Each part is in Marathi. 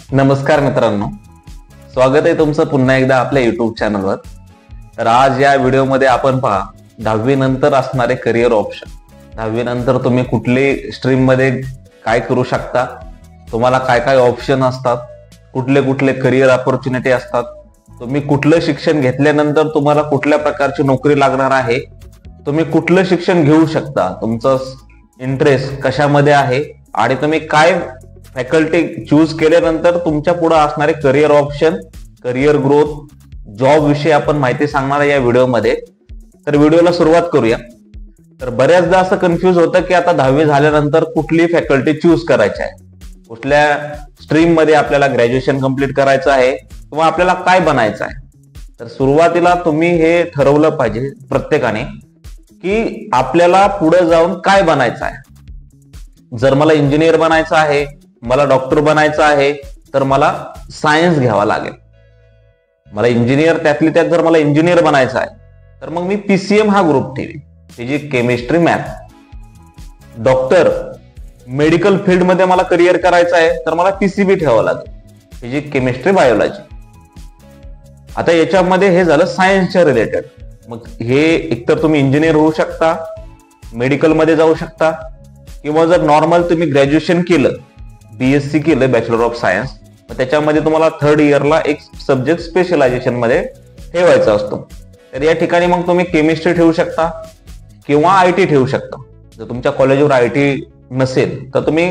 नमस्कार मित्रांनो, स्वागत आहे तुमचं पुन्हा एकदा आपल्या युट्यूब चॅनलवर. तर आज या व्हिडिओमध्ये आपण पहा 10वी नंतर असणारे करिअर ऑप्शन. 10वी नंतर तुम्ही कुठली स्ट्रीम मध्ये काय करू शकता, तुम्हाला काय काय ऑप्शन असतात, कुठले कुठले करिअर अपॉर्च्युनिटी असतात, तुम्ही कुठलं शिक्षण घेतल्यानंतर तुम्हाला कुठल्या प्रकारची नोकरी लागणार आहे, तुम्ही कुठलं शिक्षण घेऊ शकता, तुमचं इंटरेस्ट कशामध्ये आहे आणि तुम्ही काय फॅकल्टी चूज केल्यानंतर तुमच्या पुढे असणारे career option, career growth, job विषयी आपण माहिती सांगणार आहे या व्हिडिओमध्ये. तर व्हिडिओला सुरुवात करूया. तर बऱ्याचदा असं कन्फ्युज होतं की आता 10वी झाल्यानंतर कुठली फॅकल्टी चूज करायची आहे, कुठल्या स्ट्रीम मध्ये आपल्याला ग्रॅज्युएशन कंप्लीट करायचं आहे किंवा आपल्याला काय बनायचं आहे. तर सुरुवातीला तुम्ही हे ठरवलं पाहिजे प्रत्येकाने की आपल्याला पुढे जाऊन काय बनायचं आहे. जर मला इंजिनियर बनायचं आहे, मला डॉक्टर बनायचं आहे, तर मला सायन्स घ्यावा लागेल. मला इंजिनियर त्यातली त्यात जर मला इंजिनियर बनायचं आहे तर मग मी पीसीएम हा ग्रुप ठेवी, physics chemistry math. Doctor medical field मध्ये मला करिअर करायचं आहे तर मला पीसीबी ठेवावं लागेल, फिजिक्स केमिस्ट्री बायोलॉजी. आता याच्यामध्ये हे झालं सायन्सच्या रिलेटेड. मग हे एकतर तुम्ही इंजिनियर होऊ शकता, मेडिकल मध्ये जाऊ शकता, किंवा जर नॉर्मल तुम्ही ग्रॅज्युएशन केलं, बीएससी केलं, बॅचलर ऑफ सायन्स, त्याच्यामध्ये तुम्हाला 3rd इयरला एक सब्जेक्ट स्पेशलायझेशन मध्ये ठेवायचा असतो. तर या ठिकाणी मग तुम्ही केमिस्ट्री ठेवू शकता किंवा आयटी ठेवू शकता. जर तुमच्या कॉलेजवर आयटी नसेल तर तुम्ही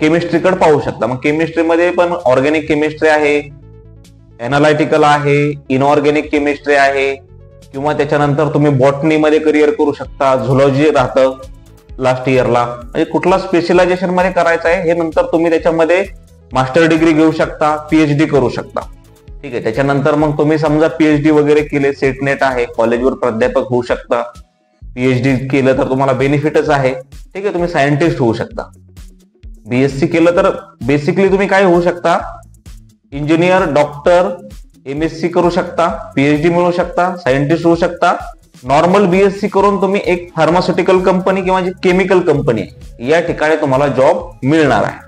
केमिस्ट्रीकडे पाहू शकता. मग केमिस्ट्रीमध्ये पण ऑर्गॅनिक केमिस्ट्री आहे, एनालिटिकल आहे, इनऑर्गॅनिक केमिस्ट्री आहे, किंवा त्याच्यानंतर तुम्ही बॉटनीमध्ये करिअर करू शकता, झुलॉजी राहतं लास्ट इयरला. म्हणजे कुठला स्पेशलायझेशन मध्ये करायचं आहे हे नंतर तुम्ही त्याच्यामध्ये मास्टर डिग्री घेऊ शकता, पीएचडी करू शकता. ठीक आहे. त्याच्यानंतर मग तुम्ही समजा पीएचडी वगैरे केले, सेट नेट आहे, कॉलेजवर प्राध्यापक होऊ शकता. पीएचडी केलं तर तुम्हाला बेनिफिटच आहे. ठीक आहे. तुम्ही सायंटिस्ट होऊ शकता. बीएससी केलं तर बेसिकली तुम्ही काय होऊ शकता, इंजिनियर, डॉक्टर, एमएससी करू शकता, पीएचडी मिळवू शकता, सायंटिस्ट होऊ शकता. नॉर्मल बीएससी करून तुम्ही एक फार्मास्युटिकल कंपनी किंवा जी केमिकल कंपनी आहे या ठिकाणी तुम्हाला जॉब मिळणार आहे.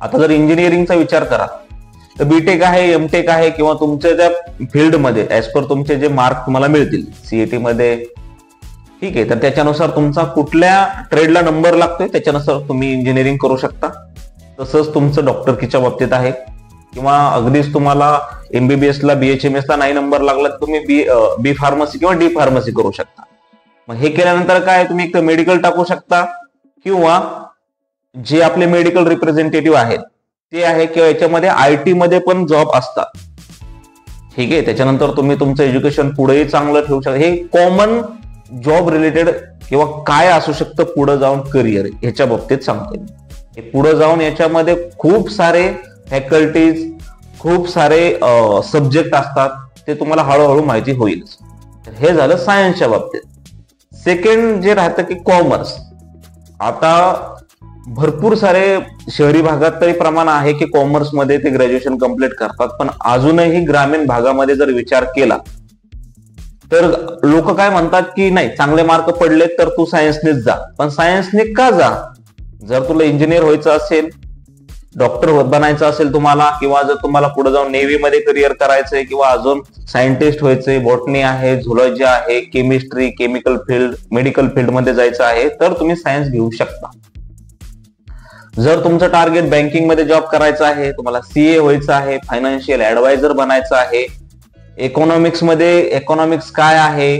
आता जर इंजिनिअरिंगचा विचार करा तर बीटेक आहे, एमटेक आहे, किंवा तुमच्या त्या फील्डमध्ये ऍज पर तुमचे जे मार्क तुम्हाला मिळतील सीईटी मध्ये, ठीक आहे, तर त्याच्यानुसार तुमचा कुठल्या ट्रेडला नंबर लागतोय त्याच्यानुसार तुम्ही इंजिनिअरिंग करू शकता. तसंच तुमचं डॉक्टरकीच्या बाबतीत आहे, किंवा अगदीच तुम्हाला एमबीबीएस ला, बीएचएमएस ला नाही नंबर लागला तर तुम्ही बी फार्मसी किंवा डी फार्मसी करू शकता. मग हे केल्यानंतर काय, तुम्ही एक मेडिकल टाकू शकता, किंवा जे आपले मेडिकल रिप्रेझेंटेटिव्ह आहेत ते आहे, किंवा याच्यामध्ये आयटी मध्ये पण जॉब असतात. ठीक आहे. त्याच्यानंतर तुम्ही तुमचं एज्युकेशन पुढेही चांगलं ठेवू शकता. हे कॉमन जॉब रिलेटेड किंवा काय असू शकतं पुढे जाऊन करिअर ह्याच्या बाबतीत सांगतो. हे पुढे जाऊन याच्यामध्ये खूप सारे फॅकल्टीज, खूप सारे सब्जेक्ट असतात, ते तुम्हाला हळूहळू माहिती होईल. हे झालं सायन्सच्या बाबतीत. सेकंड जे राहतं की कॉमर्स. आता भरपूर सारे शहरी भागात तरी प्रमाण आहे की कॉमर्समध्ये ते ग्रॅज्युएशन कंप्लीट करतात, पण अजूनही ग्रामीण भागामध्ये जर विचार केला तर लोक काय म्हणतात की नाही, चांगले मार्क पडले तर तू सायन्सनेच जा. पण सायन्सने का जा? जर तुला इंजिनियर व्हायचं असेल, डॉक्टर बनायचं असेल तुम्हाला, किंवा जर तुम्हाला पुढे जाऊन नेव्ही मध्ये करिअर करायचंय, किंवा अजून सायंटिस्ट व्हायचंय, बॉटनी आहे, झुलॉजी आहे, chemistry, chemical field, medical field मध्ये जायचं आहे, तर तुम्ही सायन्स घेऊ शकता. जर तुमचं टार्गेट बँकिंग मध्ये जॉब करायचं आहे, तुम्हाला सीए व्हायचं आहे, फायनान्शियल ऍडवायझर बनायचं आहे, इकॉनॉमिक्स मध्ये, इकॉनॉमिक्स काय आहे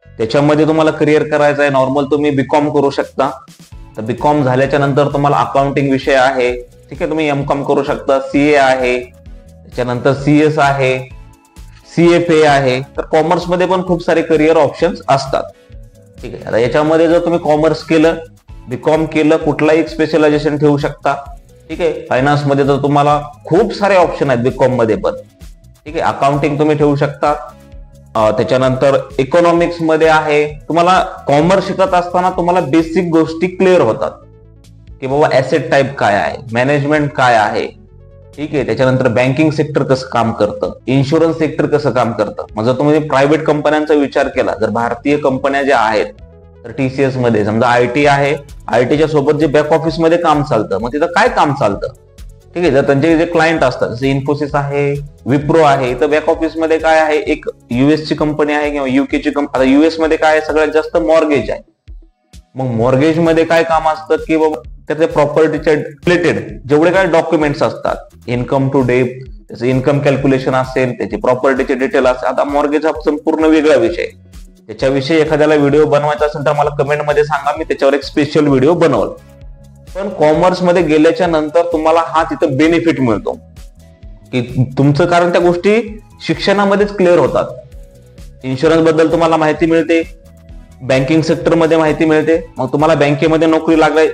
त्याच्यामध्ये तुम्हाला करिअर करायचं आहे, नॉर्मल तुम्ही बीकॉम करू शकता. तर बीकॉम झाल्याच्या नंतर तुम्हाला अकाउंटिंग विषय आहे, ठीक आहे, तुम्ही एमकॉम करू शकता. सीए आहे, त्याच्यानंतर सीएस आहे, सीएफए आहे. तर कॉमर्स मध्ये पण खूप सारे करिअर ऑप्शन्स असतात. ठीक आहे. आता याच्यामध्ये जर तुम्ही कॉमर्स केलं, बीकॉम केलं, कुठलाही एक स्पेशलायझेशन ठेवू शकता. ठीक आहे. फायनान्स मध्ये तर तुम्हाला खूप सारे ऑप्शन आहेत बीकॉम मध्ये पण. ठीक आहे. अकाउंटिंग तुम्ही ठेवू शकता. त्याच्यानंतर इकॉनॉमिक्स मध्ये आहे, तुम्हाला कॉमर्स शिकत असताना तुम्हाला बेसिक गोष्टी क्लिअर होतात की बाबा ऍसेट टाईप काय आहे, मॅनेजमेंट काय आहे. ठीक आहे. त्याच्यानंतर बँकिंग सेक्टर कसं काम करतं, इन्शुरन्स सेक्टर कसं काम करतं. म्हणजे तुम्ही प्रायव्हेट कंपन्यांचा विचार केला, जर भारतीय कंपन्या ज्या आहेत तर टीसीएस मध्ये समजा आयटी आहे, आयटीच्या सोबत जे बॅक ऑफिस मध्ये काम चालतं, मग तिथं काय काम चालतं, ठीक आहे. जर त्यांचे जे क्लायंट असतात जसे इन्फोसिस आहे, विप्रो आहे, तर बॅक ऑफिस मध्ये काय आहे, एक US ची कंपनी आहे किंवा UK ची कंपनी. आता US मध्ये काय सगळ्यात जास्त मॉर्गेज आहे. मग मॉर्गेज मध्ये काय काम असतं की बाबा त्याचे प्रॉपर्टीच्या रिलेटेड जेवढे काय डॉक्युमेंट्स असतात, इन्कम टू डेट, त्याचं इन्कम कॅल्क्युलेशन असेल, त्याची प्रॉपर्टीचे डिटेल असेल. आता मॉर्गेज हा संपूर्ण वेगळा विषय, त्याच्याविषयी एखाद्याला व्हिडिओ बनवायचा असेल तर मला कमेंट मध्ये सांगा, मी त्याच्यावर एक स्पेशल व्हिडिओ बनवल. पण कॉमर्स मध्ये गेल्याच्या नंतर तुम्हाला हा तिथं बेनिफिट मिळतो की तुमचं, कारण त्या गोष्टी शिक्षणामध्येच क्लिअर होतात. इन्शुरन्स बद्दल तुम्हाला माहिती मिळते, बँकिंग सेक्टर मध्ये माहिती मिळते. मग तुम्हाला बँकेमध्ये नोकरी लागली,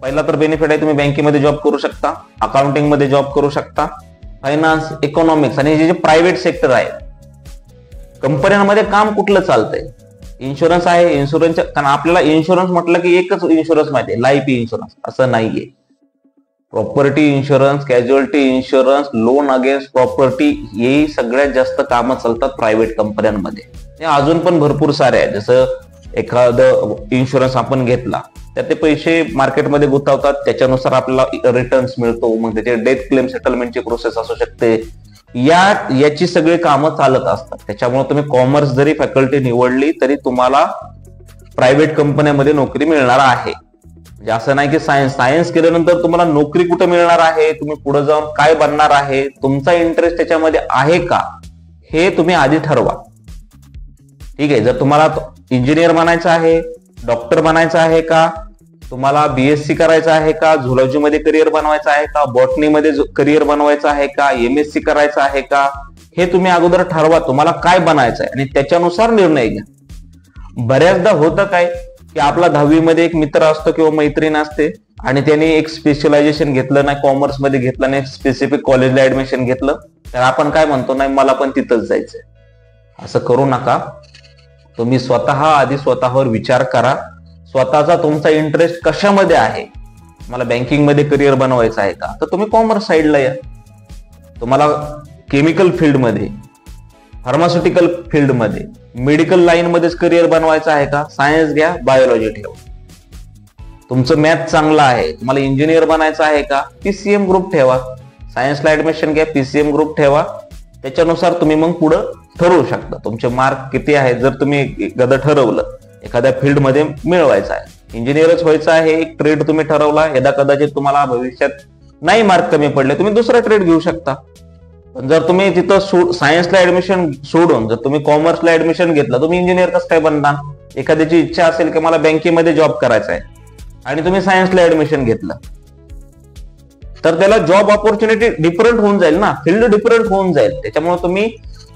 पहिला तर बेनिफिट आहे तुम्ही बँकेमध्ये जॉब करू शकता, अकाउंटिंग मध्ये जॉब करू शकता, फायनान्स, इकॉनॉमिक्स आणि जे प्रायव्हेट सेक्टर आहे कंपन्यांमध्ये काम कुठलं चालतंय, इन्शुरन्स आहे. इन्शुरन्स, कारण आपल्याला इन्शुरन्स म्हटलं की एकच इन्शुरन्स माहिती आहे, लाईफ इन्शुरन्स, असं नाहीये. Property insurance, casualty insurance, loan against property, हे सगळ्यात जास्त कामं चालतात प्रायव्हेट कंपन्यांमध्ये. अजून पण भरपूर सारे आहेत. जसं एखादं इन्शुरन्स आपण घेतला तर ते पैसे मार्केटमध्ये गुंतवतात, त्याच्यानुसार आपल्याला रिटर्न्स मिळतो. मग त्याचे डेथ क्लेम सेटलमेंटची प्रोसेस असू शकते. याची सगळी कामं चालत असतात. त्याच्यामुळे तुम्ही कॉमर्स जरी फॅकल्टी निवडली तरी तुम्हाला प्रायव्हेट कंपन्यांमध्ये नोकरी मिळणार आहे. म्हणजे असं नाही की सायन्स केल्यानंतर तुम्हाला नोकरी कुठे मिळणार आहे, तुम्ही पुढे जाऊन काय बनणार आहे, तुमचा इंटरेस्ट त्याच्यामध्ये आहे का, हे तुम्ही आधी ठरवा. ठीक आहे. जर तुम्हाला इंजिनियर बनायचं आहे, डॉक्टर बनायचं आहे का, तुम्हाला BSc करायचं आहे का, झुलॉजी मध्ये करिअर बनवायचं आहे का, बॉटनी मध्ये करिअर बनवायचं आहे का, MSc करायचं आहे का, हे तुम्ही अगोदर ठरवा तुम्हाला काय बनायचं आहे आणि त्याच्यानुसार निर्णय घ्या. बऱ्याचदा होतं काय की आपला 10वी मध्ये एक मित्र असतो किंवा मैत्रीण असते आणि त्याने एक स्पेशलायझेशन घेतलं नाही, कॉमर्स मध्ये घेतलं नाही, स्पेसिफिक कॉलेजला ऍडमिशन घेतलं, तर आपण काय म्हणतो, नाही मला पण तिथंच जायचंय. असं करू नका. तुम्ही आधी स्वतःवर विचार करा, स्वतःचा तुमचा इंटरेस्ट कशामध्ये आहे. तुम्हाला बँकिंग मध्ये करिअर बनवायचं आहे का, तर तुम्ही कॉमर्स साईडला या. तुम्हाला केमिकल फील्डमध्ये, फार्मास्युटिकल फील्डमध्ये, मेडिकल लाईन मध्येच करिअर बनवायचं आहे का, सायन्स घ्या, बायोलॉजी ठेवा. तुमचं मॅथ चांगलं आहे, तुम्हाला इंजिनियर बनायचं आहे का, PCM ग्रुप ठेवा. सायन्सला ऍडमिशन घ्या, PCM ग्रुप ठेवा. त्याच्यानुसार तुम्ही मग पुढं ठरवू शकता तुमचे मार्क किती आहेत. जर तुम्ही एखादं ठरवलं एखाद्या फील्डमध्ये मिळवायचं आहे, इंजिनियरच व्हायचं आहे, एक ट्रेड तुम्ही ठरवला, यदा कदाचित तुम्हाला भविष्यात नाही मार्क कमी पडले, तुम्ही दुसरा ट्रेड घेऊ शकता. पण जर तुम्ही तिथं सायन्सला ऍडमिशन सोडून जर तुम्ही कॉमर्सला ऍडमिशन घेतलं, तुम्ही इंजिनियर कसं काय बनणार. एखाद्याची इच्छा असेल की मला बँकेमध्ये जॉब करायचा आहे आणि तुम्ही सायन्सला ऍडमिशन घेतलं, तर त्याला जॉब ऑपॉर्च्युनिटी डिफरंट होऊन जाईल ना, फील्ड डिफरंट होऊन जाईल. त्याच्यामुळे तुम्ही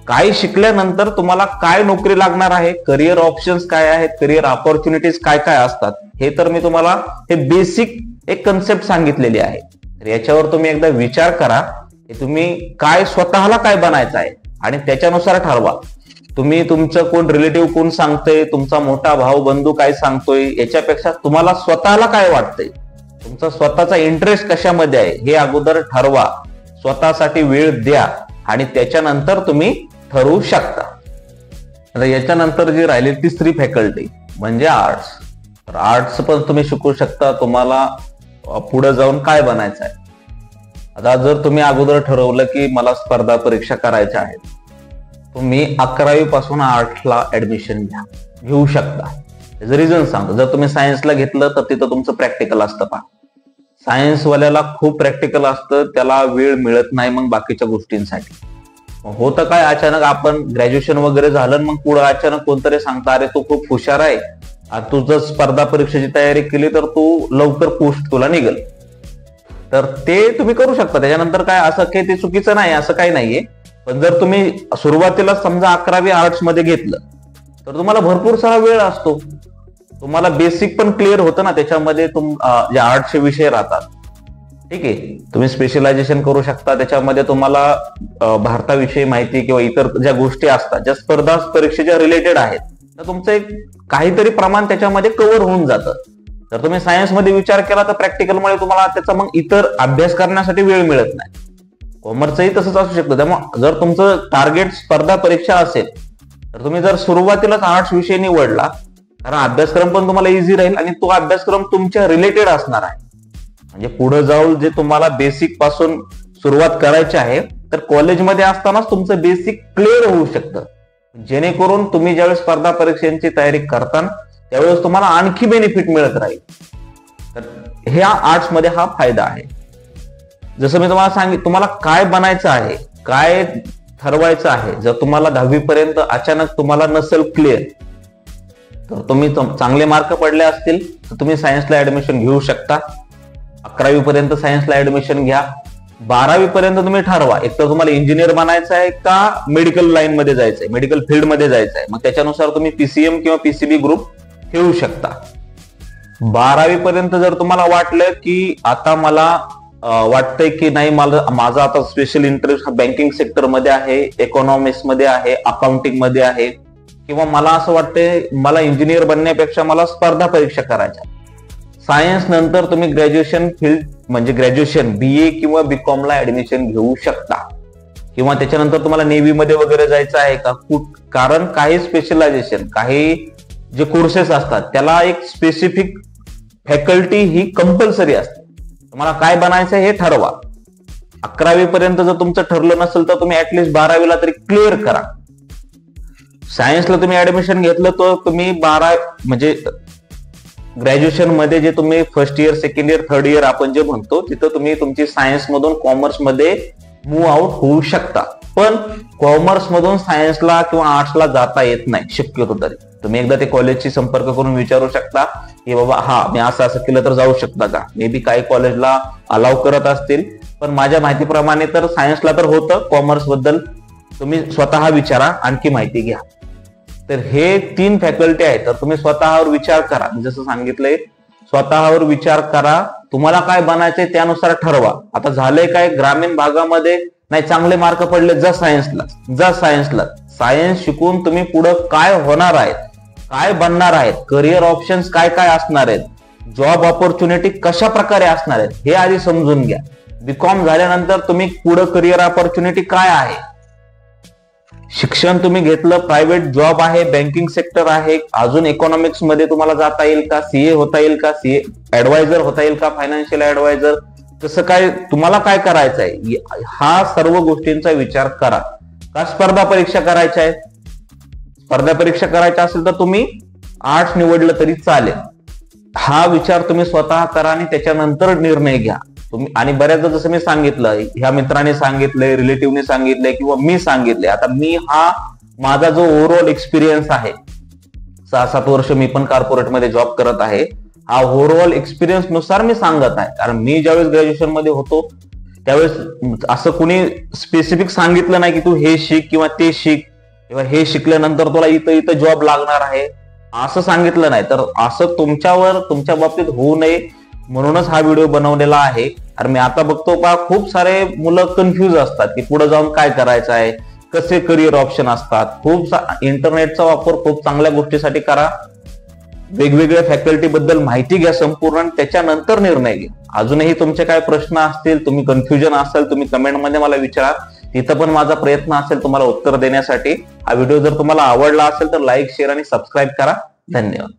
काय शिकल्यानंतर तुम्हाला काय नोकरी लागणार आहे, करिअर ऑप्शन्स काय आहेत, करिअर ऑपॉर्च्युनिटीज काय काय असतात, हे तर मी तुम्हाला हे बेसिक एक कन्सेप्ट सांगितलेली आहे. तर याच्यावर तुम्ही एकदा विचार करा की तुम्ही काय स्वतःला काय बनायचं आहे आणि त्याच्यानुसार ठरवा. तुम्ही तुमचं कोण रिलेटिव्ह कोण सांगतोय, तुमचा मोठा भाऊ बंधू काय सांगतोय, याच्यापेक्षा तुम्हाला स्वतःला काय वाटतंय, तुमचा स्वतःचा इंटरेस्ट कशामध्ये आहे हे अगोदर ठरवा. स्वतःसाठी वेळ द्या आणि त्याच्यानंतर तुम्ही ठरवू शकता. आता याच्यानंतर जी राहिली तिसरी फॅकल्टी म्हणजे आर्ट्स. तर आर्ट्स पण तुम्ही शिकू शकता, तुम्हाला पुढे जाऊन काय बनायचं आहे. आता जर तुम्ही अगोदर ठरवलं की मला स्पर्धा परीक्षा करायच्या आहेत, तुम्ही 11वी पासून आर्ट्सला ऍडमिशन घेऊ शकता. त्याचं रिझन सांगतो. जर तुम्ही सायन्सला घेतलं तर तिथं तुमचं प्रॅक्टिकल असतं. पहा, सायन्सवाल्याला खूप प्रॅक्टिकल असतं, त्याला वेळ मिळत नाही मग बाकीच्या गोष्टींसाठी. होतं काय, अचानक आपण ग्रॅज्युएशन वगैरे झालं, मग पुढे अचानक कोणतरी सांगता अरे तू खूप हुशार आहे, तू जर स्पर्धा परीक्षेची तयारी केली तर तू लवकर पोस्ट तुला निघेल. तर ते तुम्ही करू शकता. त्याच्यानंतर काय असं काही ते चुकीचं नाही, असं काही नाहीये. पण जर तुम्ही सुरुवातीला समजा 11वी आर्ट्स मध्ये घेतलं तर तुम्हाला भरपूर सारा वेळ असतो, तुम्हाला बेसिक पण क्लिअर होतं ना त्याच्यामध्ये. जे आर्ट्सचे विषय राहतात, ठीक आहे, तुम्ही स्पेशलायझेशन करू शकता. त्याच्यामध्ये तुम्हाला भारताविषयी माहिती किंवा इतर ज्या गोष्टी असतात ज्या स्पर्धा परीक्षेच्या रिलेटेड आहेत, तर तुमचं एक काहीतरी प्रमाण त्याच्यामध्ये कव्हर होऊन जातं. जर तुम्ही सायन्समध्ये विचार केला तर प्रॅक्टिकलमुळे तुम्हाला त्याचा मग इतर अभ्यास करण्यासाठी वेळ मिळत नाही. कॉमर्सही तसंच असू शकतं. त्यामुळे जर तुमचं टार्गेट स्पर्धा परीक्षा असेल तर तुम्ही जर सुरुवातीलाच आर्ट्स विषय निवडला, कारण अभ्यासक्रम पण तुम्हाला इझी राहील आणि तो अभ्यासक्रम तुमच्या रिलेटेड असणार आहे. म्हणजे पुढे जाऊन जे तुम्हाला बेसिक पासून सुरुवात करायची आहे, तर कॉलेजमध्ये असतानाच तुमचं बेसिक क्लिअर होऊ शकतं, जेणेकरून तुम्ही ज्यावेळेस स्पर्धा परीक्षांची तयारी करता त्यावेळेस तुम्हाला आणखी बेनिफिट मिळत राहील. तर ह्या आर्ट्स मध्ये हा फायदा आहे. जसं मी तुम्हाला सांगितलं, तुम्हाला काय बनायचं आहे, काय ठरवायचं आहे. जर तुम्हाला 10वी पर्यंत अचानक तुम्हाला नसेल क्लिअर, तर तुम्ही चांगले मार्क पडले असतील तर तुम्ही सायन्सला ऍडमिशन घेऊ शकता. 11वी पर्यंत सायन्सला ऍडमिशन घ्या. 12वी पर्यंत तुम्ही ठरवा, एक तर तुम्हाला इंजिनियर बनायचं आहे का मेडिकल लाईन मध्ये जायचंय, मेडिकल फील्ड मध्ये जायचंय. मग त्याच्यानुसार तुम्ही पीसीएम किंवा पीसीबी ग्रुप ठेवू शकता. 12वी पर्यंत जर तुम्हाला वाटलं की आता मला वाटतंय की नाही, माझा आता स्पेशल इंटरेस्ट बँकिंग सेक्टर मध्ये आहे, इकॉनॉमिक्स मध्ये आहे, अकाउंटिंग मध्ये आहे, किंवा मला असं वाटतंय मला इंजिनियर बनण्यापेक्षा मला स्पर्धा परीक्षा करायच्या, सायन्स नंतर तुम्ही ग्रॅज्युएशन फील्ड म्हणजे ग्रॅज्युएशन बीए किंवा बीकॉम ला ऍडमिशन घेऊ शकता. किंवा त्याच्यानंतर तुम्हाला नेव्ही मध्ये वगैरे जायचं आहे का, कारण काही स्पेशलायझेशन, काही जे कोर्सेस असतात त्याला एक स्पेसिफिक फॅकल्टी ही कंपल्सरी असते. तुम्हाला काय बनायचं हे ठरवा. 11वी पर्यंत जर तुमचं ठरलं नसेल तर तुम्ही ऍटलिस्ट 12वीला तरी क्लिअर करा. सायन्सला तुम्ही ऍडमिशन घेतलं तर तुम्ही 12 म्हणजे ग्रॅज्युएशन मध्ये जे तुम्ही first year, second year, third year आपण जे म्हणतो, तिथं तुम्ही तुमची सायन्स मधून कॉमर्स मध्ये मूव्ह आउट होऊ शकता. पण कॉमर्स मधून सायन्सला किंवा आर्ट्सला जाता येत नाही शक्यतो तरी. तुम्ही एकदा ते कॉलेजशी संपर्क करून विचारू शकता की बाबा हा मी असं असं केलं तर जाऊ शकता का. मे बी काही कॉलेजला अलाव करत असतील, पण माझ्या माहितीप्रमाणे तर सायन्सला तर होतं. कॉमर्स बद्दल तुम्ही स्वतः विचारा, आणखी माहिती घ्या. तर हे 3 फॅकल्टी आहेत, तर तुम्ही स्वतःवर विचार करा. जसं सांगितलंय, स्वतःवर विचार करा, तुम्हाला काय बनायचंय त्यानुसार ठरवा. आता झालंय काय, ग्रामीण भागामध्ये नाही चांगले मार्क पडले, जा सायन्सला. सायन्स शिकून तुम्ही पुढे काय होणार आहेत, काय बनणार आहेत, करिअर ऑप्शन्स काय काय असणार आहेत, जॉब ऑपॉर्च्युनिटी कशा प्रकारे असणार आहेत हे आधी समजून घ्या. बीकॉम झाल्यानंतर तुम्ही पुढे करिअर ऑपॉर्च्युनिटी काय आहे, शिक्षण तुम्ही घेतलं, प्रायव्हेट जॉब आहे, बँकिंग सेक्टर आहे, अजून इकॉनॉमिक्स मध्ये तुम्हाला जाता येईल का, सीए होता येईल का, सीए ऍडवायझर होता येईल का, फायनान्शियल ऍडवायझर, कसं काय तुम्हाला काय करायचं आहे, हा सर्व गोष्टींचा विचार करा. का स्पर्धा परीक्षा करायच्या आहे, स्पर्धा परीक्षा करायच्या असेल तर तुम्ही आर्ट्स निवडलं तरी चालेल. हा विचार तुम्ही स्वतः करा आणि त्याच्यानंतर निर्णय घ्या तुम्ही. आणि बऱ्याचदा जसं मी सांगितलं, ह्या मित्राने सांगितलंय, रिलेटिव्हने सांगितलंय किंवा मी सांगितलंय. आता मी हा माझा जो ओव्हरऑल एक्सपिरियन्स आहे, 6-7 वर्ष मी पण कॉर्पोरेट मध्ये जॉब करत आहे, हा ओव्हरऑल एक्सपिरियन्स नुसार मी सांगत आहे. कारण मी ज्यावेळेस ग्रॅज्युएशन मध्ये होतो त्यावेळेस असं कुणी स्पेसिफिक सांगितलं नाही की तू हे शिक किंवा ते शिक किंवा हे शिकल्यानंतर तुला इथं जॉब लागणार आहे, असं सांगितलं नाही. तर असं तुमच्या बाबतीत होऊ नये म्हणूनच हा व्हिडिओ बनवलेला आहे. आणि मी आता बघतो का खूप सारे मुलं कन्फ्यूज असतात की पुढे जाऊन काय करायचं आहे, कसे करिअर ऑप्शन असतात. इंटरनेटचा वापर खूप चांगल्या गोष्टीसाठी करा. वेगवेगळ्या फॅकल्टी बद्दल माहिती घ्या संपूर्ण, त्याच्यानंतर निर्णय घ्या. अजूनही तुमचे काय प्रश्न असतील, तुम्ही कन्फ्युजन असेल, तुम्ही कमेंटमध्ये मला विचारा. तिथं पण माझा प्रयत्न असेल तुम्हाला उत्तर देण्यासाठी. हा व्हिडिओ जर तुम्हाला आवडला असेल तर लाईक, शेअर आणि सबस्क्राईब करा. धन्यवाद.